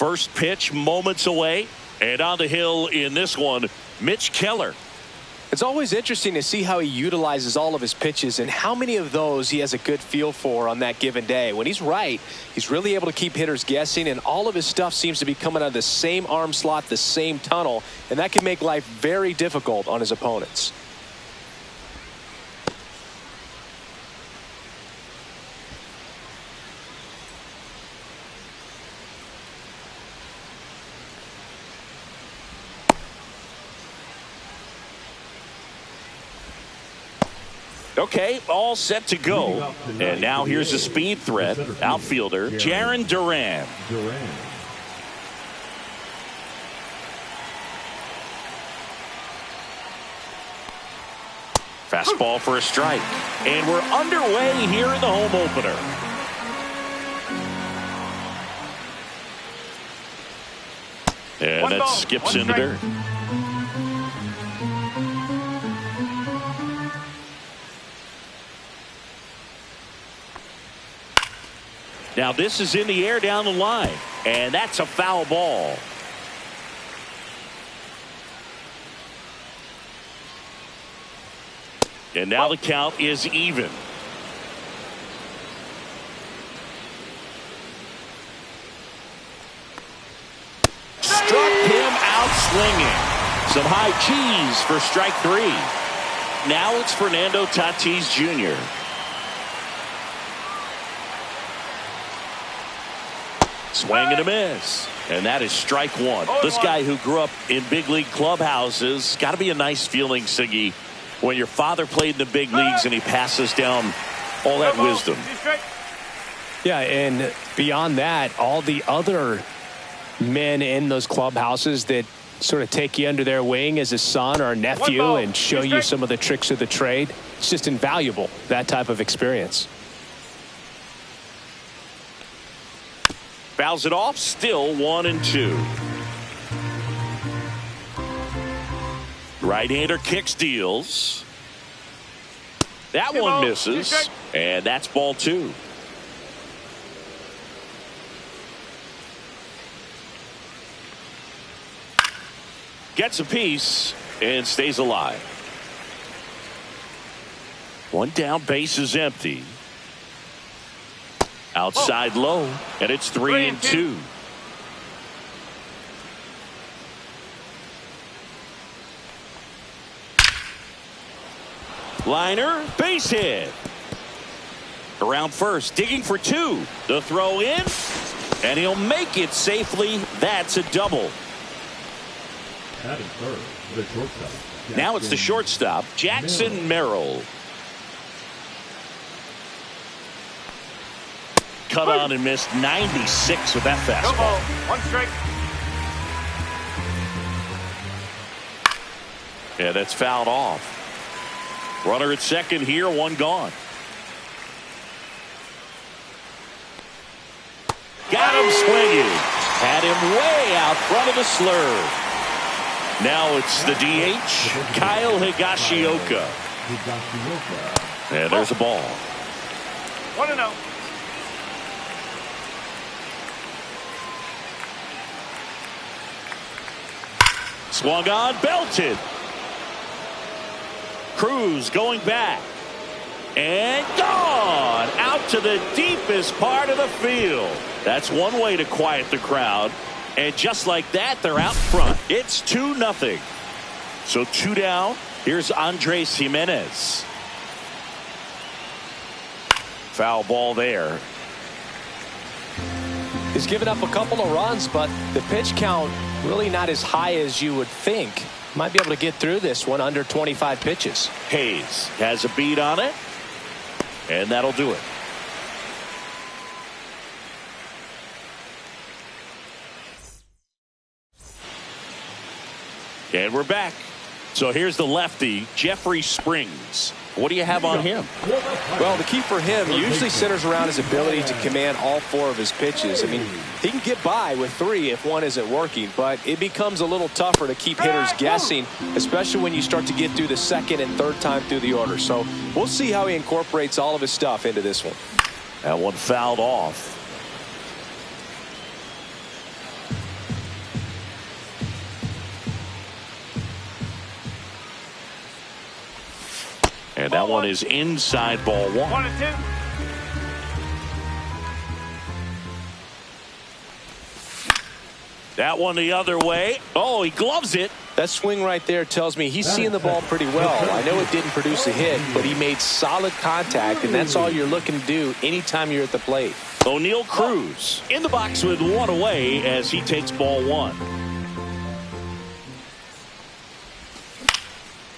First pitch moments away, and on the hill in this one, Mitch Keller. It's always interesting to see how he utilizes all of his pitches and how many of those he has a good feel for on that given day. When he's right, he's really able to keep hitters guessing, and all of his stuff seems to be coming out of the same arm slot, the same tunnel, and that can make life very difficult on his opponents. Okay, all set to go. And now here's a speed threat, outfielder Jarren Duran. Fastball for a strike. And we're underway here in the home opener. And that skips in the dirt. Now this is in the air down the line, and that's a foul ball. And now the count is even. Struck him out swinging. Some high cheese for strike three. Now it's Fernando Tatis Jr. Swing and a miss. And that is strike one. This guy who grew up in big league clubhouses, got to be a nice feeling, Siggy, when your father played in the big leagues and he passes down all that wisdom. Yeah, and beyond that, all the other men in those clubhouses that sort of take you under their wing as a son or a nephew and show you some of the tricks of the trade. It's just invaluable, that type of experience. Fouls it off, still 1-2. Right-hander kicks, deals. That one misses, and that's ball two. Gets a piece and stays alive. One down, base is empty. Outside low, and it's 3-2. Liner, base hit. Around first, digging for two. The throw in, and he'll make it safely. That's a double. Now it's the shortstop, Jackson Merrill. Cut on and missed 96 with that fastball. One strike. Yeah, that's fouled off. Runner at second here, one gone. Got him swinging. Had him way out front of the slurve. Now it's the DH, Kyle Higashioka. And there's a ball. 1-0. Swung on, belted. Cruz going back. And gone out to the deepest part of the field. That's one way to quiet the crowd. And just like that, they're out front. It's 2-0. So two down. Here's Andres Jimenez. Foul ball there. He's given up a couple of runs, but the pitch count really not as high as you would think. Might be able to get through this one under 25 pitches. Hayes has a beat on it, and that'll do it. And we're back. So here's the lefty, Jeffrey Springs. What do you have on him? Well, the key for him usually centers around his ability to command all four of his pitches. I mean, he can get by with three if one isn't working, but it becomes a little tougher to keep hitters guessing, especially when you start to get through the second and third time through the order. So we'll see how he incorporates all of his stuff into this one. That one fouled off. And that one is inside ball 1. 1-2. That one the other way. Oh, he gloves it. That swing right there tells me he's seeing the ball pretty well. I know it didn't produce a hit, but he made solid contact, and that's all you're looking to do anytime you're at the plate. O'Neal Cruz in the box with one away as he takes ball 1.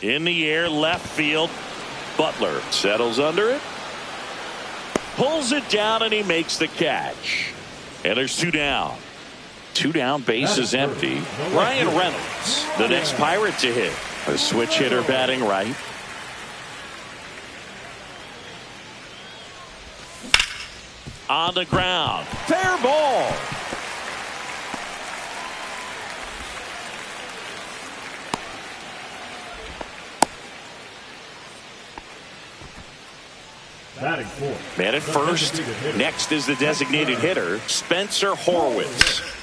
In the air, left field. Butler settles under it. Pulls it down, and he makes the catch. And there's 2 down. 2 down, base is empty. Ryan Reynolds, the next Pirate to hit. A switch hitter batting right. On the ground. Fair ball. Man at first. Next is the designated hitter, Spencer Horwitz.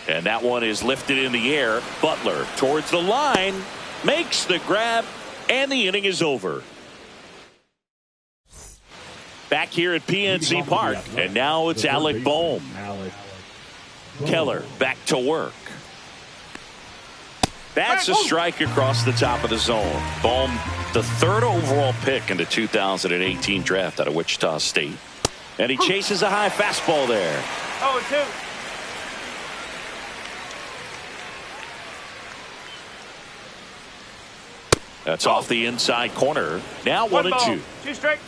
And that one is lifted in the air. Butler towards the line, makes the grab, and the inning is over. Back here at PNC Park, and now it's Alec Bohm. Keller back to work. That's a strike across the top of the zone. Bohm, the 3rd overall pick in the 2018 draft out of Wichita State. And he chases a high fastball there. 0-2. That's off the inside corner. Now 1-2. 2 strike.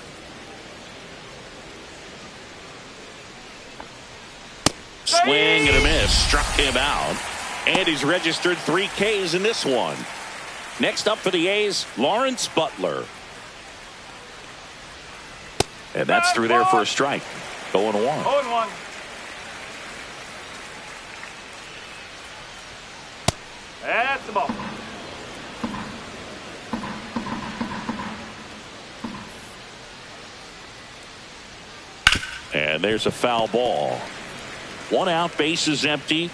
Swing and a miss. Struck him out. And he's registered 3 Ks in this one. Next up for the A's, Lawrence Butler. And that's through there for a strike. 0-1. 0-1. That's the ball. And there's a foul ball. 1 out, base is empty.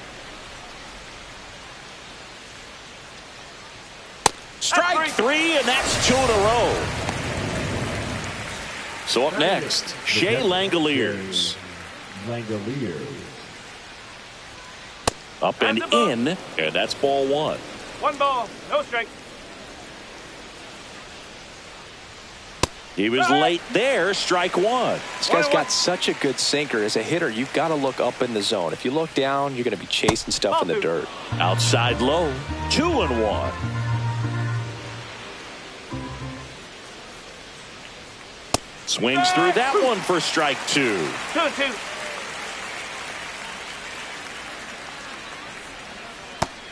Strike 3, and that's 2 in a row. So up next, Shea Langoliers. Up and in, and that's ball 1. 1 ball, no strike. He was late there, strike 1. This guy's got such a good sinker. As a hitter, you've got to look up in the zone. If you look down, you're going to be chasing stuff in the dirt. Outside low, 2-1. Swings through that one for strike 2. 2-2.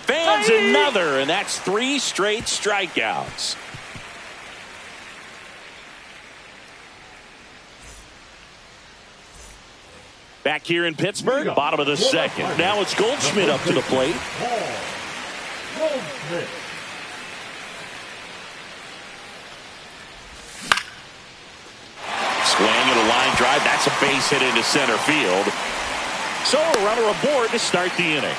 Fans another, and that's 3 straight strikeouts. Back here in Pittsburgh, bottom of the 2nd. Now it's Goldschmidt up to the plate. Swing and a line drive. That's a base hit into center field. So a runner aboard to start the inning.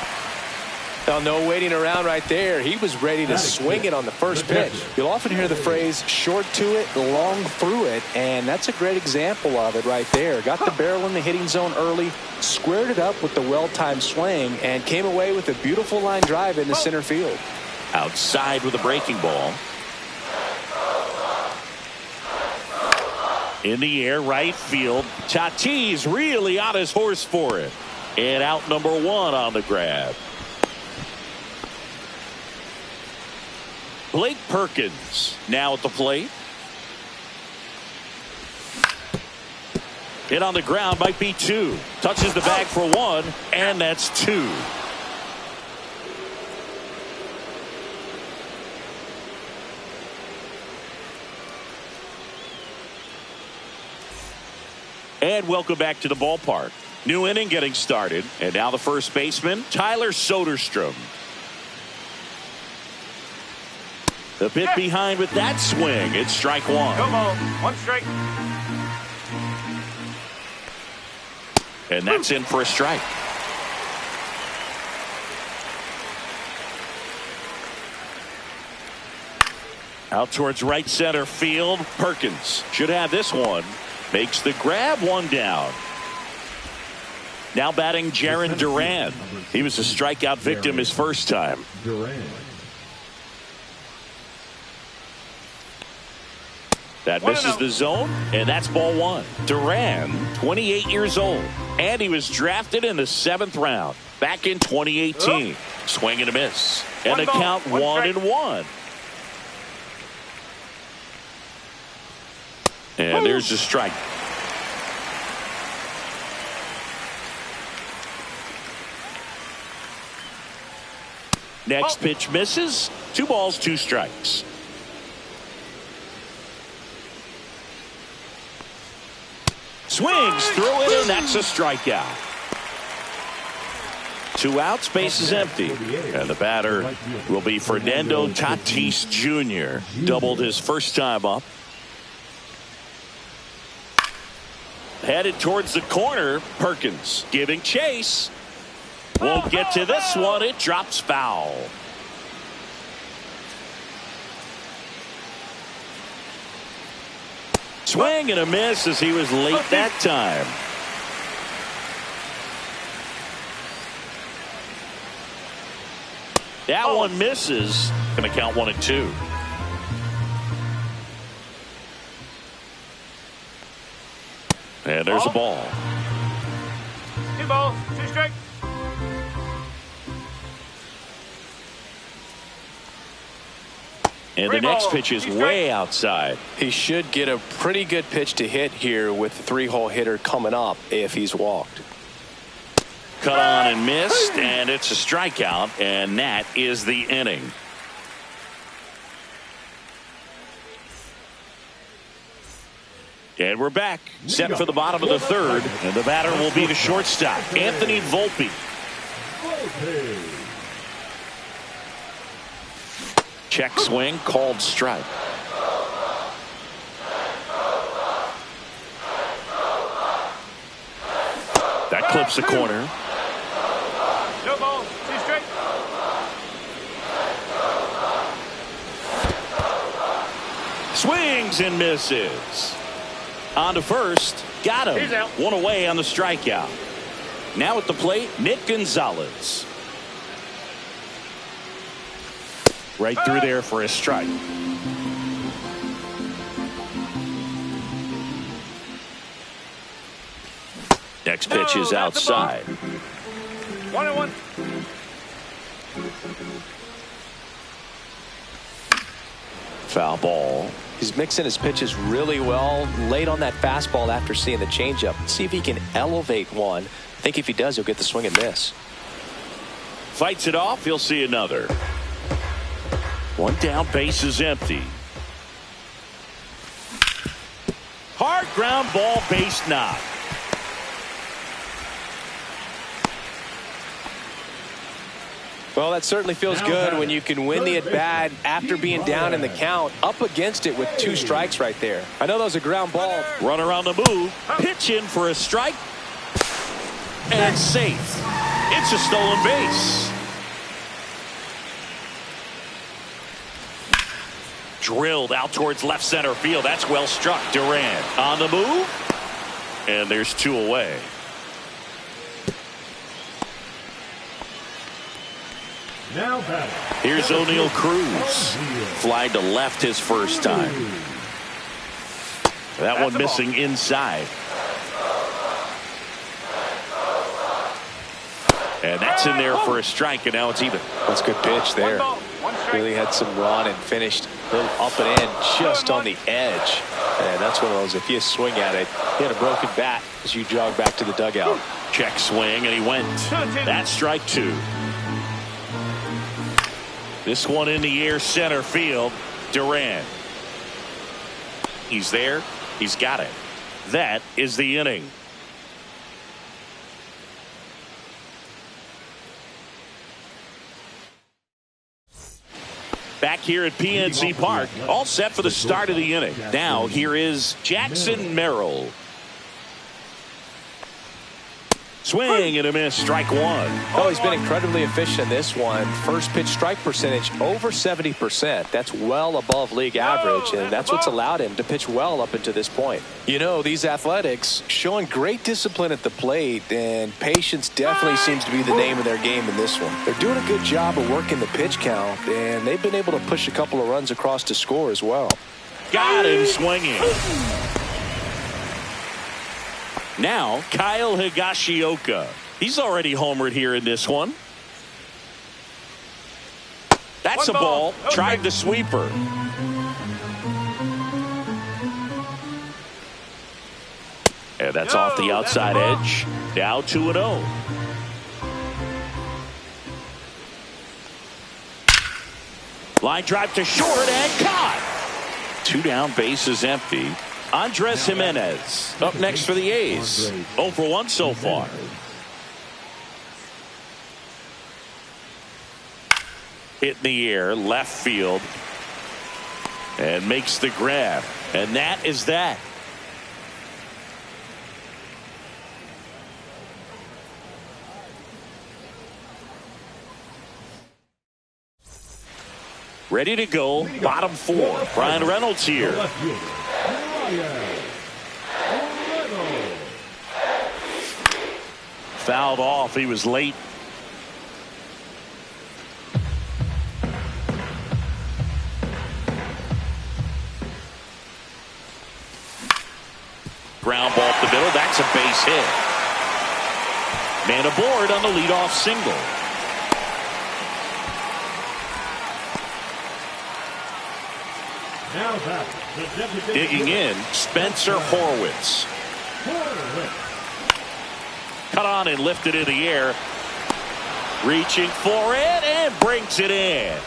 Well, no waiting around right there. He was ready to swing it on the first pitch. You'll often hear the phrase short to it, long through it, and that's a great example of it right there. Got the barrel in the hitting zone early, squared it up with the well-timed swing, and came away with a beautiful line drive into center field. Outside with a breaking ball. In the air, right field. Tatis really on his horse for it. And out number 1 on the grab. Blake Perkins now at the plate. Hit on the ground, might be 2. Touches the bag for 1, and that's 2. And welcome back to the ballpark. New inning getting started, and now the first baseman, Tyler Soderstrom. A bit behind with that swing. It's strike 1. Come on, 1 strike. And that's in for a strike. Out towards right center field. Perkins should have this one. Makes the grab, one down. Now batting Jarren Duran. He was a strikeout victim his first time. That misses the zone, and that's ball one. Duran, 28 years old, and he was drafted in the 7th round back in 2018. Swing and a miss, and the count 1-1. And there's the strike. Next pitch misses. 2 balls, 2 strikes. Swings through it, and that's a strikeout. 2 outs, base is empty. And the batter will be Fernando Tatis Jr. Doubled his first time up. Headed towards the corner. Perkins giving chase. Won't get to this one. It drops foul. Swing and a miss as he was late that time. That one misses. Going to count 1-2. And there's a ball. 2 balls, 2 strikes. And the next pitch is way outside. He should get a pretty good pitch to hit here with the 3-hole hitter coming up if he's walked. Cut on and missed, and it's a strikeout, and that is the inning. And we're back, set for the bottom of the 3rd, and the batter will be the shortstop, Anthony Volpe. Check swing, called strike. That clips the corner. No balls, 2 strikes. Swings and misses. On to first. Got him. He's out. 1 away on the strikeout. Now at the plate, Nick Gonzalez. Right through there for a strike. Next pitch is outside. 1-1. Foul ball. He's mixing his pitches really well late on that fastball after seeing the changeup. See if he can elevate one. I think if he does, he'll get the swing and miss. Fights it off. He'll see another. 1 down, base is empty. Hard ground ball, base knock. Well, that certainly feels good when you can win the at-bat after being down in the count, up against it with 2 strikes right there. I know that was a ground ball. Runner on the move. Pitch in for a strike. And safe. It's a stolen base. Drilled out towards left center field. That's well struck. Duran on the move. And there's 2 away. Now batter. Here's O'Neal Cruz. Flied to left his first time. That one missing inside. And that's in there for a strike, and now it's even. That's a good pitch there. 1 ball, 1 strike. Really had some run and finished a little up and in just on the edge. And that's one of those, if you swing at it, you had a broken bat as you jog back to the dugout. Check swing, and he went. That's strike 2. This one in the air, center field. Duran. He's there. He's got it. That is the inning. Back here at PNC Park, all set for the start of the inning. Now here is Jackson Merrill. Swing and a miss, strike one. Oh, he's been incredibly efficient in this one. First pitch strike percentage over 70%. That's well above league average, and that's what's allowed him to pitch well up until this point. You know, these Athletics showing great discipline at the plate, and patience definitely seems to be the name of their game in this one. They're doing a good job of working the pitch count, and they've been able to push a couple of runs across to score as well. Got him swinging. Now, Kyle Higashioka. He's already homered here in this one. That's a ball. Tried the sweeper. And that's off the outside edge. Now 2-0. Line drive to short and caught. 2 down, bases empty. Andres Jimenez up next for the A's. 0 for 1 so far. Hit in the air, left field. And makes the grab. And that is that. Ready to go, bottom 4. Brian Reynolds here. Fouled off. He was late. Ground ball up the middle. That's a base hit. Man aboard on the leadoff single. Digging in, Spencer Horwitz. Cut on and lifted in the air. Reaching for it and brings it in.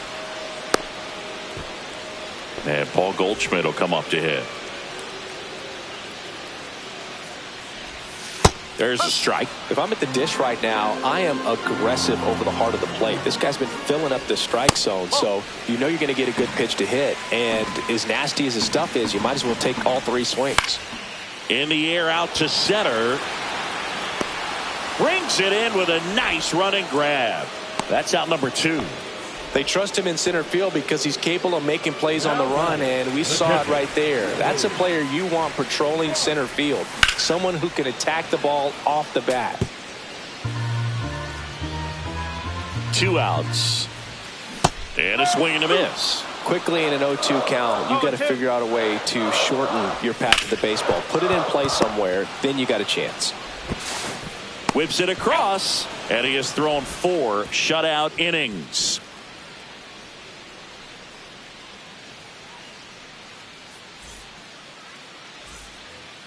And Paul Goldschmidt will come up to hit. There's a strike. If I'm at the dish right now, I am aggressive over the heart of the plate. This guy's been filling up the strike zone, so you know you're going to get a good pitch to hit. And as nasty as his stuff is, you might as well take all 3 swings. In the air out to center. Brings it in with a nice running grab. That's out number 2. They trust him in center field because he's capable of making plays on the run, and we saw it right there. That's a player you want patrolling center field. Someone who can attack the ball off the bat. 2 outs. And a swing and a miss. Quickly in an 0-2 count, you've got to figure out a way to shorten your path to the baseball. Put it in play somewhere, then you got a chance. Whips it across, and he has thrown 4 shutout innings.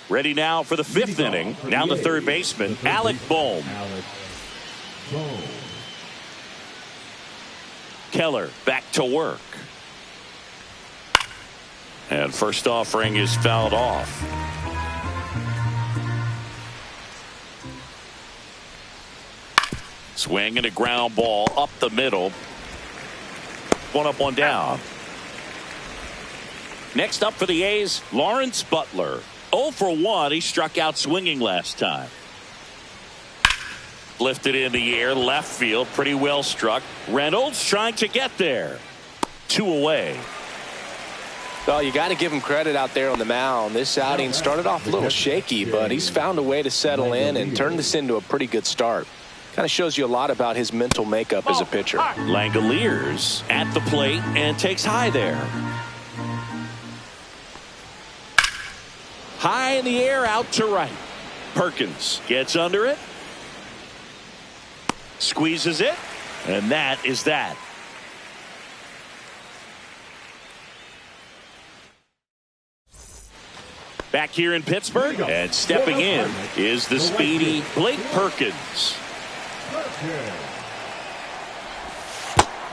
Ready now for the 5th inning. Now the third baseman, Alec Bohm. Keller back to work. And first offering is fouled off. Swing and a ground ball up the middle. 1 up, 1 down. Next up for the A's, Lawrence Butler. 0 for 1. He struck out swinging last time. Lifted in the air, left field, pretty well struck. Reynolds trying to get there. 2 away. Well, you got to give him credit out there on the mound. This outing started off a little shaky, but he's found a way to settle in and turn this into a pretty good start. Kind of shows you a lot about his mental makeup as a pitcher. Langoliers at the plate and takes high there. High in the air, out to right. Perkins gets under it. Squeezes it. And that is that. Back here in Pittsburgh, and stepping in is the speedy Blake Perkins.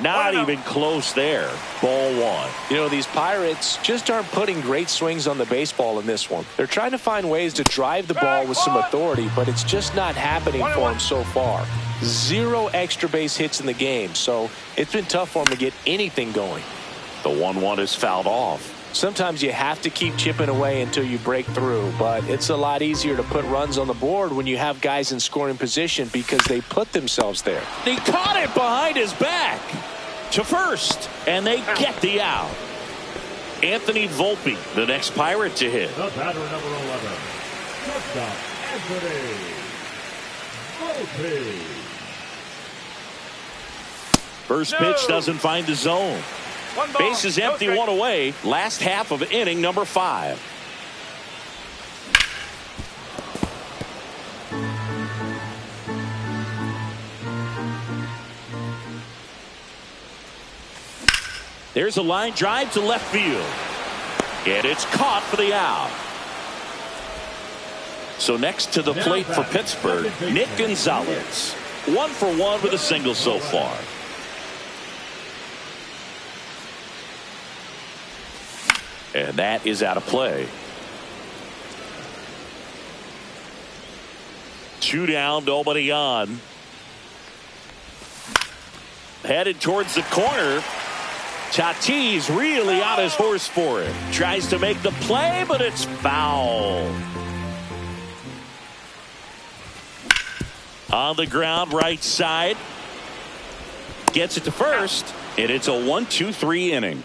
Not even close there. Ball 1. You know, these Pirates just aren't putting great swings on the baseball in this one. They're trying to find ways to drive the ball with some authority, but it's just not happening for them so far. 0 extra base hits in the game, so it's been tough for them to get anything going. The 1-1 is fouled off. Sometimes you have to keep chipping away until you break through, but it's a lot easier to put runs on the board when you have guys in scoring position because they put themselves there. He caught it behind his back to first, and they get the out. Anthony Volpe, the next Pirate to hit. The batter, number 11. Shortstop, Anthony Volpe. First pitch doesn't find the zone. One ball, Base is empty, no strike. one away. Last half of inning number 5. There's a line drive to left field. And it's caught for the out. So next to the plate for Pittsburgh, Nick Gonzalez. 1 for 1 with a single so far. And that is out of play. 2 down, nobody on. Headed towards the corner. Tatis really on his horse for it. Tries to make the play, but it's foul. On the ground, right side. Gets it to first, and it's a 1-2-3 inning.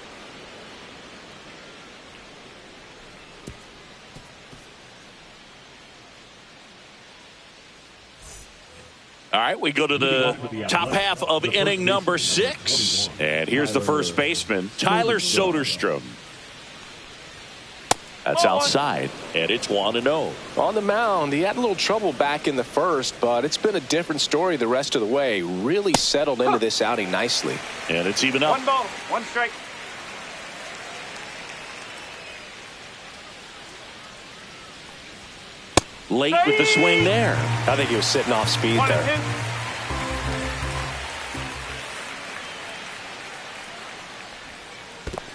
All right, we go to the top half of inning number 6. And here's the first baseman, Tyler Soderstrom. That's outside, and it's 1-0. On the mound, he had a little trouble back in the first, but it's been a different story the rest of the way. Really settled into this outing nicely. And it's even up. 1 ball, 1 strike. Late with the swing there. I think he was sitting off speed 1 there. and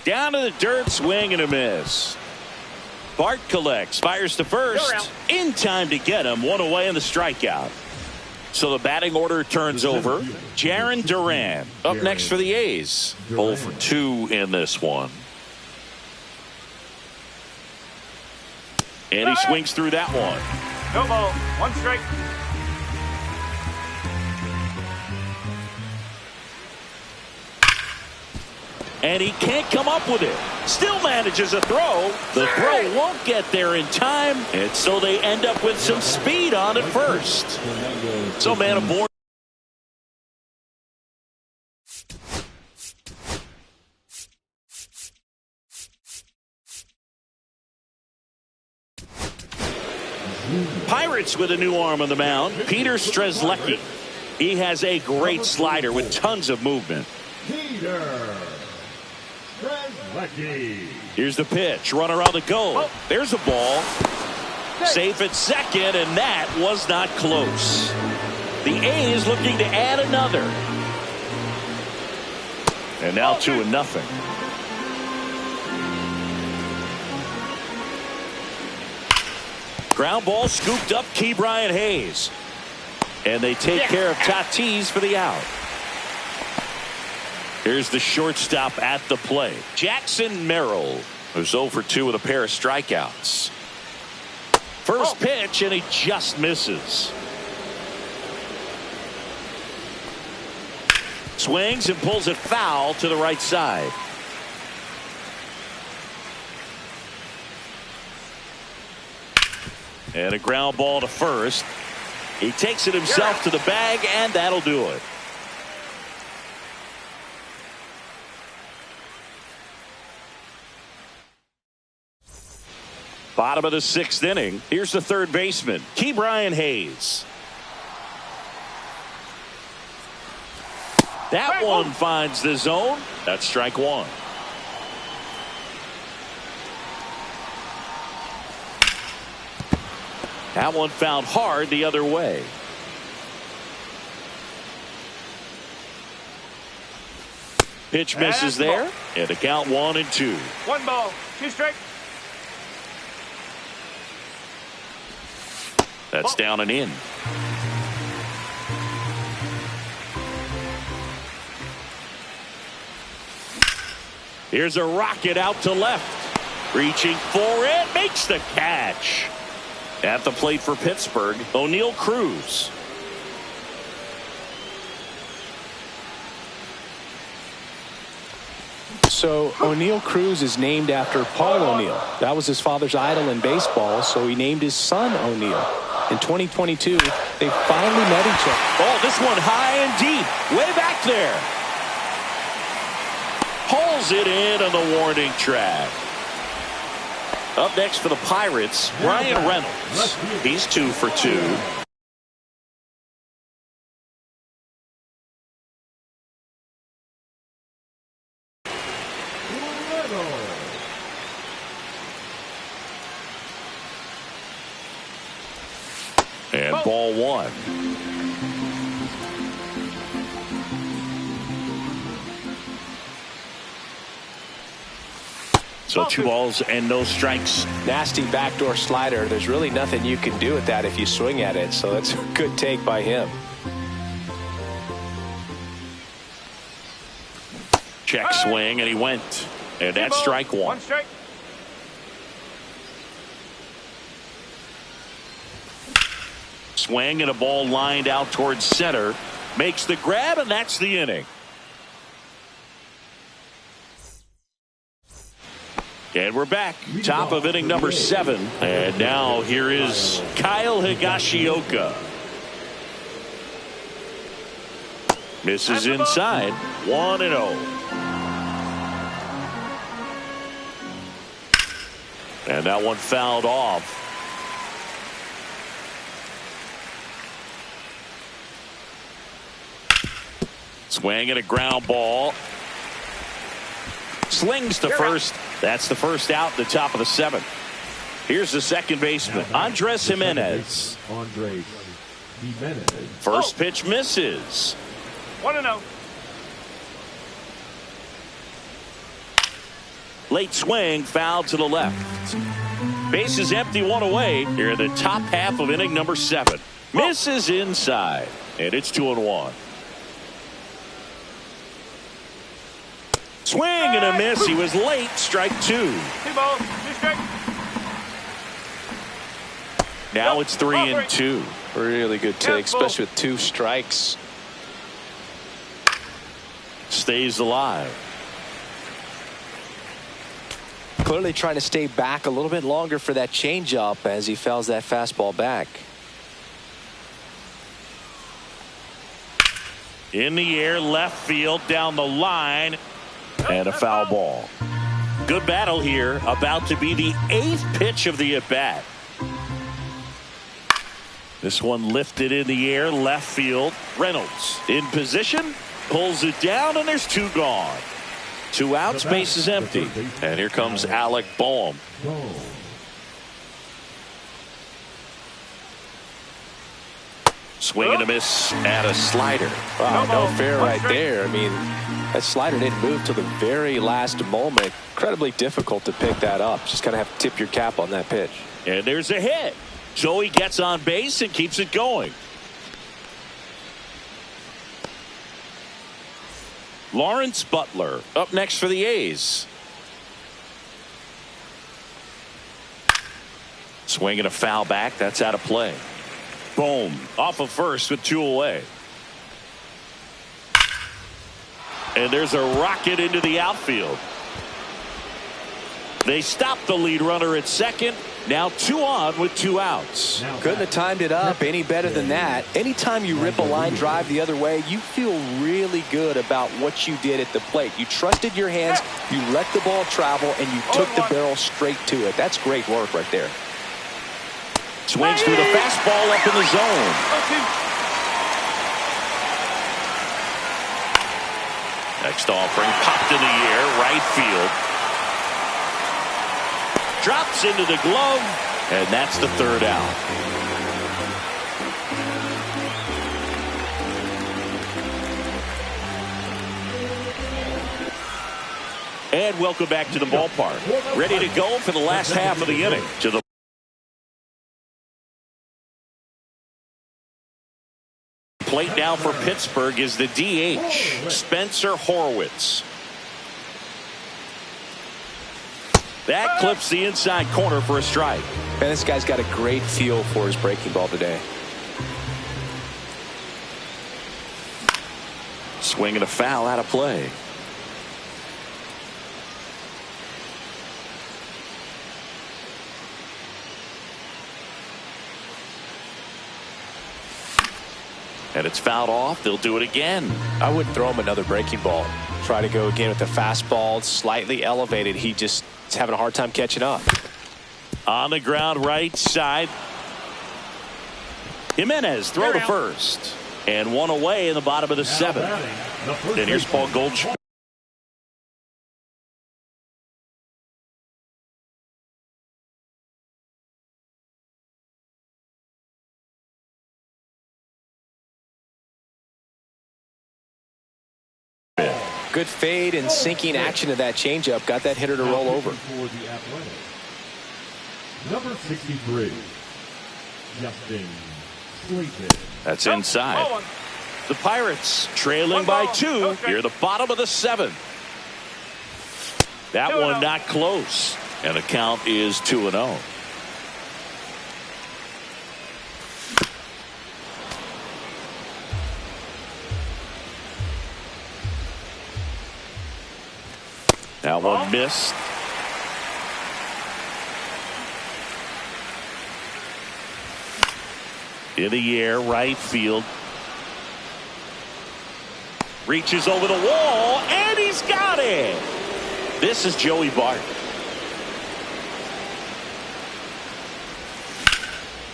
2. Down to the dirt, swing and a miss. Bart collects, fires to first. In time to get him. 1 away in the strikeout. So the batting order turns over. Jarren Duran up next for the A's. 0 for 2 in this one. And he swings through that one. No ball, 1 strike. And he can't come up with it. Still manages a throw. The throw won't get there in time. And so they end up with some speed on at first. So man aboard. Pirates with a new arm on the mound, Peter Strzelecki. He has a great slider with tons of movement. Peter Strzelecki. Here's the pitch. Runner on the go. There's a ball. Safe at second, and that was not close. The A's looking to add another. And now 2-0. Ground ball scooped up Ke'Bryan Hayes. And they take care of Tatis for the out. Here's the shortstop at the plate. Jackson Merrill, who's 0 for 2 with a pair of strikeouts. First pitch, and he just misses. Swings and pulls it foul to the right side. And a ground ball to first. He takes it himself to the bag, and that'll do it. Bottom of the 6th inning. Here's the third baseman, Ke'Bryan Hayes. That one finds the zone. That's strike 1. That one found hard the other way. Pitch misses there, and the count 1-2. 1 ball, 2 strike. That's down and in. Here's a rocket out to left. Reaching for it, makes the catch. At the plate for Pittsburgh, O'Neal Cruz. So O'Neal Cruz is named after Paul O'Neal. That was his father's idol in baseball, so he named his son O'Neal. In 2022, they finally met each other. Oh, this one high and deep, way back there. Pulls it in on the warning track. Up next for the Pirates, Ryan Reynolds. He's 2 for 2. And ball 1. So 2 balls and no strikes. Nasty backdoor slider. There's really nothing you can do with that if you swing at it. So that's a good take by him. Check swing, and he went. And that's strike 1. 1 strike. Swing and a ball lined out towards center. Makes the grab, and that's the inning. And we're back. Top of inning number 7. And now here is Kyle Higashioka. Misses inside. 1-0. And that one fouled off. Swing and a ground ball. Slings to first. That's the first out, the top of the 7th. Here's the second baseman, Andres Jimenez. First pitch misses. 1-0. Late swing, foul to the left. Base is empty, 1 away. Here in the top half of inning number 7. Misses inside, and it's 2-1. Swing and a miss. He was late. Strike 2. 2 balls, 2 strikes. Now it's 3-2. Really good take, especially with 2 strikes. Stays alive. Clearly trying to stay back a little bit longer for that changeup as he fouls that fastball back. In the air, left field, down the line. And a foul ball. Good battle here. About to be the 8th pitch of the at-bat. This one lifted in the air, left field. Reynolds in position, pulls it down, and there's 2 gone. 2 outs, base is empty. And here comes Alec Bohm. Swing and a miss at a slider. Wow, no fair right there. I mean, that slider didn't move till the very last moment. Incredibly difficult to pick that up. Just kind of have to tip your cap on that pitch. And there's a hit. So he gets on base and keeps it going. Lawrence Butler up next for the A's. Swing and a foul back. That's out of play. Boom. Off of first with 2 away. And there's a rocket into the outfield. They stop the lead runner at second. Now 2 on with 2 outs. Couldn't have timed it up any better than that. Anytime you rip a line drive the other way, you feel really good about what you did at the plate. You trusted your hands, you let the ball travel, and you took the barrel straight to it. That's great work right there. Swings through the fastball up in the zone. Next offering popped in the air, right field. Drops into the glove, and that's the 3rd out. And welcome back to the ballpark. Ready to go for the last half of the inning. To the plate now for Pittsburgh is the DH, Spencer Horwitz. That clips the inside corner for a strike. Man, this guy's got a great feel for his breaking ball today. Swing and a foul out of play. And it's fouled off. They'll do it again. I wouldn't throw him another breaking ball. Try to go again with the fastball, slightly elevated. He just is having a hard time catching up. On the ground, right side. Jimenez throw to first. And one away in the bottom of the seventh. And here's Paul Goldschmidt. Good fade and sinking action to that changeup. Got that hitter to roll over. Number 63, Justin Slayton. That's inside. The Pirates trailing by 2 here, the bottom of the 7th. That one not close. And the count is 2-0. That one missed. In the air, right field. Reaches over the wall, and he's got it. This is Joey Bart.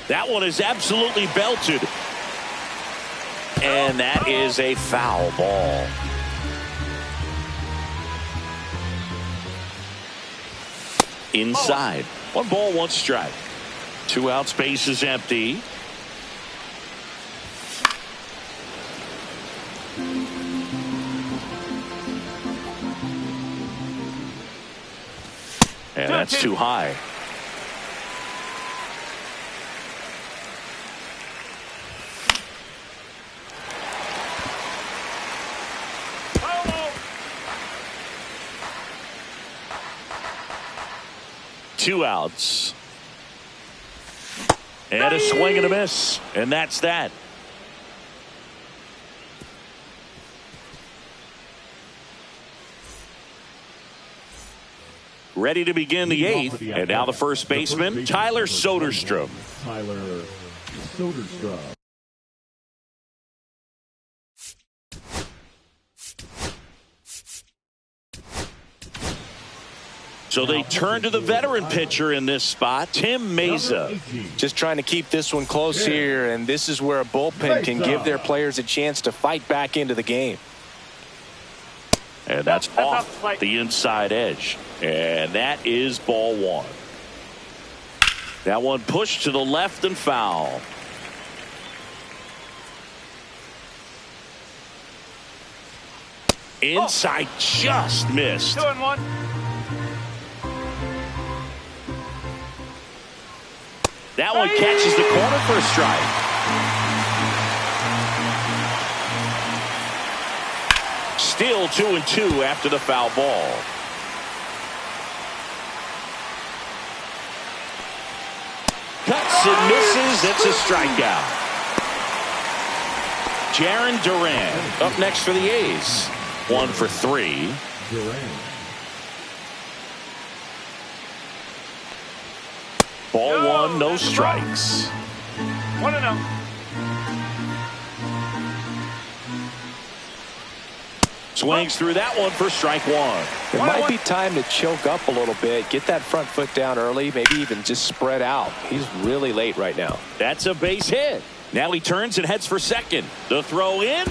That one is absolutely belted. And that is a foul ball. Inside. 1 ball, 1 strike. 2 outs, base is empty. And that's too high. Two outs. And a swing and a miss. And that's that. Ready to begin the 8th. And now the first baseman, Tyler Soderstrom. Tyler Soderstrom. So they turn to the veteran pitcher in this spot, Tim Meza. Just trying to keep this one close here, and this is where a bullpen can give their players a chance to fight back into the game. And that's off the inside edge. And that is ball 1. That one pushed to the left and foul. Inside, just missed. 2-1. That one catches the corner for a strike. Still 2-2 after the foul ball. Cuts and misses. It's a strikeout. Jarren Duran up next for the A's. 1 for 3. Duran. Ball 1, no strikes. 1-0. Swings through that one for strike 1. It might be time to choke up a little bit, get that front foot down early, maybe even just spread out. He's really late right now. That's a base hit. Now he turns and heads for second. The throw in.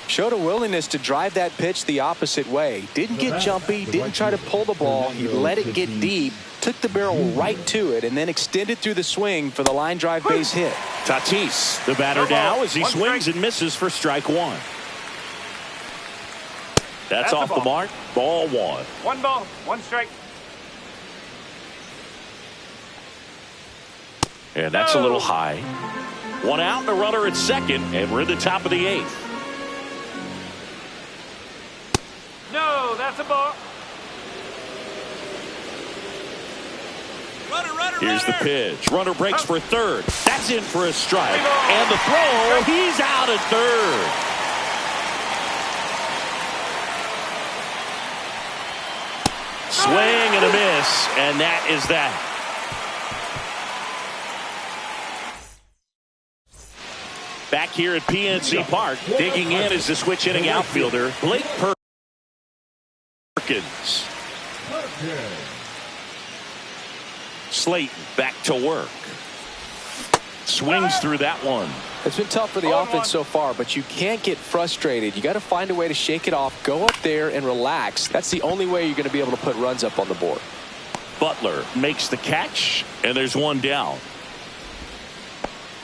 Showed a willingness to drive that pitch the opposite way. Didn't get jumpy, didn't try to pull the ball. He let it get deep, took the barrel right to it, and then extended through the swing for the line drive base hit. Tatis, the batter now as he swings and misses for strike 1. That's off the mark. Ball 1. 1 ball, 1 strike. And that's a little high. 1 out and a runner at second, and we're in the top of the 8th. No, that's a ball. Here's the pitch. Runner breaks for third. That's in for a strike. And the throw, he's out at third. Swing and a miss, and that is that. Back here at PNC Park, digging in is the switch hitting outfielder, Blake Perkins. Slayton back to work. Swings through that one. It's been tough for the offense so far, but you can't get frustrated. You got to find a way to shake it off, go up there and relax. That's the only way you're going to be able to put runs up on the board. Butler makes the catch, and there's one down.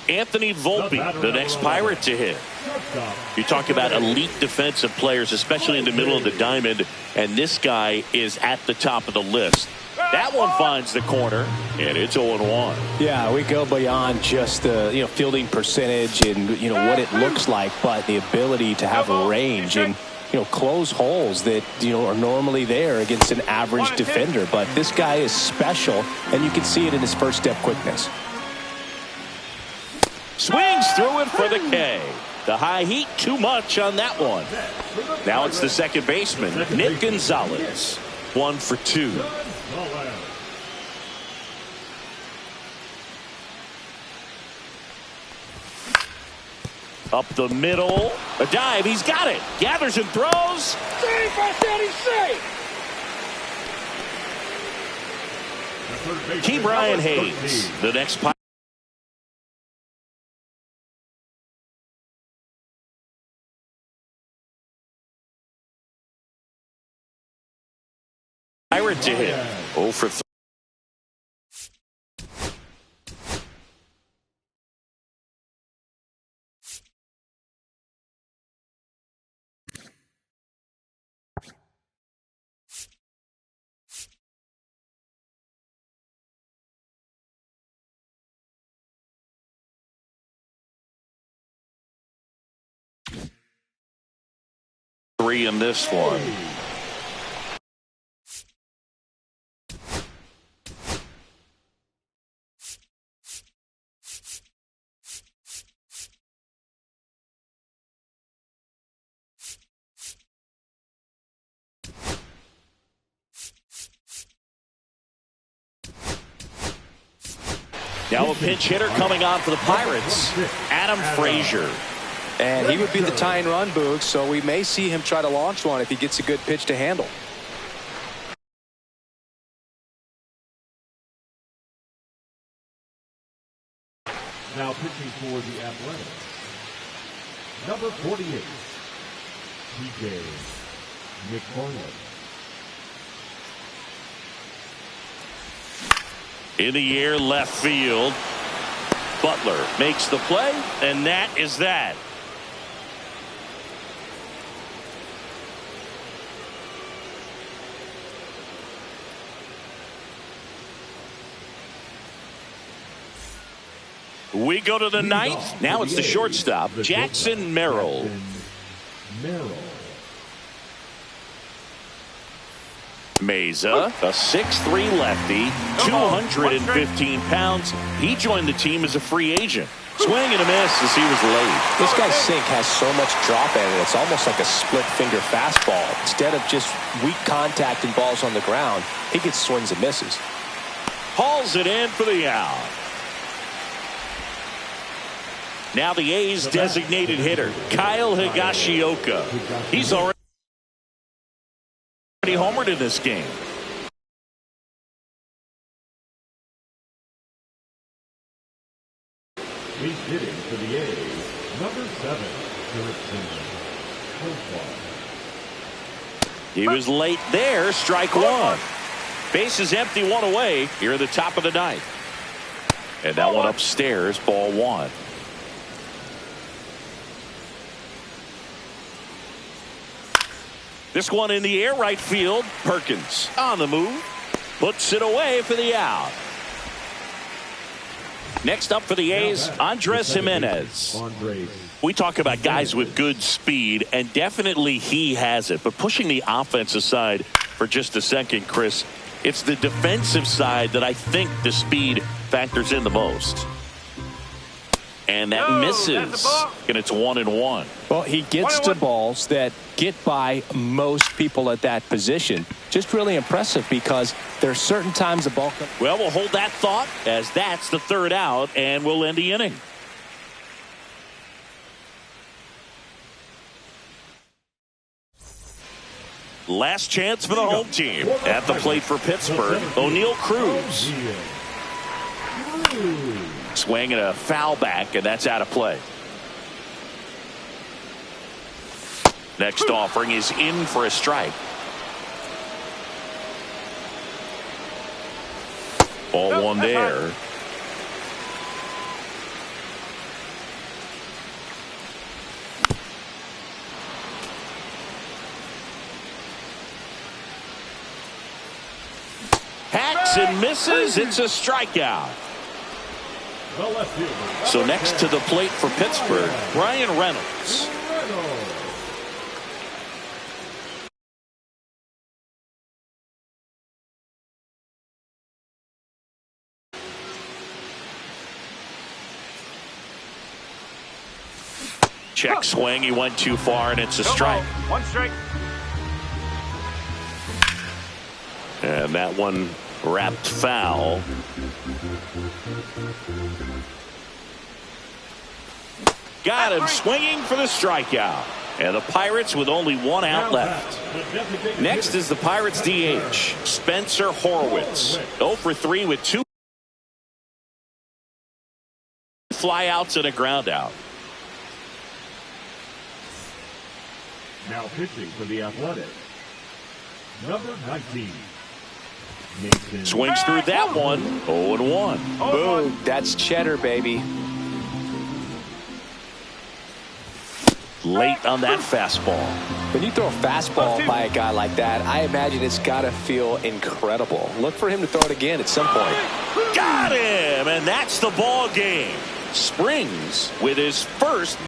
Anthony Volpe, the next Pirate to hit. You talk about elite defensive players, especially in the middle of the diamond, and this guy is at the top of the list. That one finds the corner, and it's 0-1. Yeah, we go beyond just the fielding percentage and what it looks like, but the ability to have a range and close holes that are normally there against an average defender. But this guy is special, and you can see it in his first step quickness. Swings through it for the K. The high heat, too much on that one. Now it's the second baseman, Nick Gonzalez. 1 for 2. Up the middle. A dive. He's got it. Gathers and throws. Key Brian Hayes, the next Pirate to hit. 0 for 3. In this one. Now a pinch hitter coming on for the Pirates, Adam Frazier. And he would be the tying run, Boog, so we may see him try to launch one if he gets a good pitch to handle. Now pitching for the Athletics, number 48, TJ McFarland. In the air, left field. Butler makes the play, and that is that. We go to the ninth. Now it's the shortstop, Jackson Merrill. Meza, a 6'3" lefty, 215 pounds. He joined the team as a free agent. Swing and a miss as he was late. This guy's sink has so much drop in it. It's almost like a split finger fastball. Instead of just weak contact and balls on the ground, he gets swings and misses. Hauls it in for the out. Now the A's designated hitter, Kyle Higashioka. He's already homered in this game. He's hitting for the A's, number 7, He was late there, strike one. Base is empty, one away here at the top of the ninth. And that one upstairs, ball one. This one in the air, right field. Perkins on the move. Puts it away for the out. Next up for the A's, Andres Jimenez. We talk about guys with good speed, and definitely he has it. But pushing the offense aside for just a second, Chris, It's the defensive side that I think the speed factors in the most. And that misses. And it's 1-1. Well, he gets to balls that get by most people at that position. Just really impressive because there's certain times the ball comes. Well, we'll hold that thought as that's the third out, and we'll end the inning. Last chance for the home team. At the plate for Pittsburgh, O'Neal Cruz. Swinging a foul back, and that's out of play. Next offering is in for a strike. Ball one there. Hacks and misses. It's a strikeout. So next to the plate for Pittsburgh, Brian Reynolds. Check swing. He went too far, and it's a strike. One strike. And that one wrapped foul. Got him swinging for the strikeout. And the Pirates with only one out left. Next is the Pirates DH, Spencer Horwitz. 0 for 3 with 2 flyouts and a ground out. Now pitching for the Athletics, number 19. Swings through that one. 0-1. Boom. That's cheddar, baby. Late on that fastball. When you throw a fastball by a guy like that, I imagine it's got to feel incredible. Look for him to throw it again at some point. Got him, and that's the ball game. Springs with his first